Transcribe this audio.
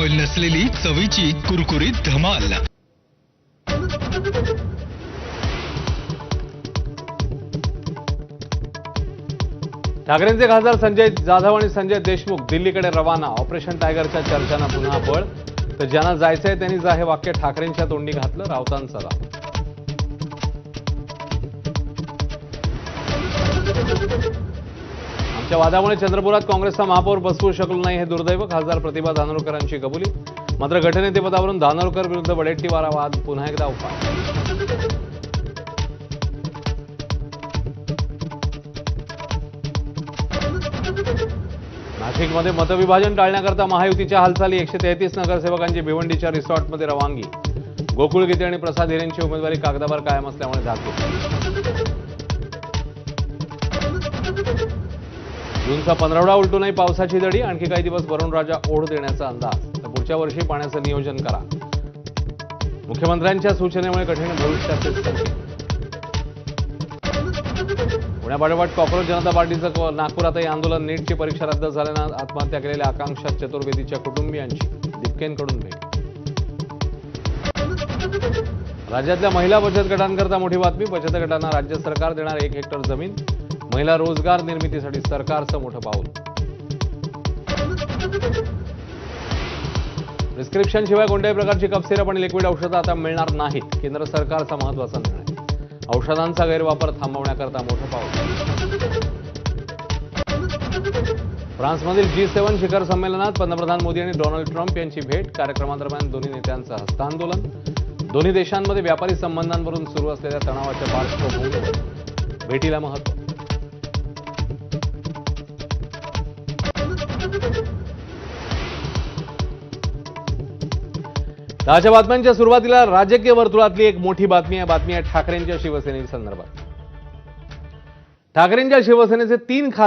Oil नसलेली चवीची कुरकुरीत धमाल। ठाकरेंचे खासदार संजय जाधव आणि संजय देशमुख दिल्लीकडे रवाना। ऑपरेशन टायगरच्या चर्चांना पुन्हा बळ, तर ज्यांना जायचंय त्यांनी जा हे वाक्य ठाकरेंच्या तोंडी घातलं राऊतांचा राव। आमच्या वादामुळे चंद्रपुरात काँग्रेसचा महापौर बसवू शकलो नाही हे दुर्दैव, खासदार प्रतिभा धानोरकरांची कबुली। मात्र गटनेतेपदावरून धानोरकर विरुद्ध वडेट्टीवार वाद पुन्हा एकदा उफाळ। नाशिकमध्ये मतविभाजन टाळण्याकरता महायुतीच्या हालचाली। 133 नगरसेवकांची भिवंडीच्या रिसॉर्टमध्ये रवानगी। गोकुळ गीते आणि प्रसाद हिरेंची उमेदवारी कागदावर कायम असल्यामुळे धाकधूक। जूनचा 15वडा उलटूनही पावसाची दडी, आणखी काही दिवस वरुणराजा ओढ देण्याचा अंदाज। तर पुढच्या वर्षी पाण्याचं नियोजन करा। मुख्यमंत्र्यांच्या सूचनेमुळे कठीण भविष्याचे संकेत। पुण्यापाठोपाठ कॉक्रोच जनता पार्टीचं नागपुरातही आंदोलन। नीटची परीक्षा रद्द झाल्यानं आत्महत्या केलेल्या आकांक्षा चतुर्वेदीच्या कुटुंबियांची दीपकेंकडून भेट। राज्यातल्या महिला बचत गटांकरता मोठी बातमी। बचत गटांना राज्य सरकार देणार 1 हेक्टर जमीन। महिला रोजगार निर्मितीसाठी सरकारचं मोठं पाऊल। प्रिस्क्रिप्शन शिवाय कोणत्याही प्रकारची कफ सिरप आणि लिक्विड औषधं आता मिळणार नाहीत। केंद्र सरकारचा महत्त्वाचा निर्णय। औषधांचा गैरवापर थांबवण्याकरता मोठं पाऊल। फ्रान्समधील G7 शिखर संमेलनात पंतप्रधान मोदी आणि डोनाल्ड ट्रम्प यांची भेट। कार्यक्रमादरम्यान दोन्ही नेत्यांचं हस्तांदोलन। दोन्ही देशांमध्ये व्यापारी संबंधांवरून सुरू असलेल्या तणावाच्या पार्श्वभूमीवर भेटीला महत्त्व। ताज्या बातम्यांच्या सुरुवातीला राजकीय वर्तुळातली एक मोठी बातमी आहे ठाकरेंच्या शिवसेनेसंदर्भात। ठाकरेंच्या शिवसेनेचे 3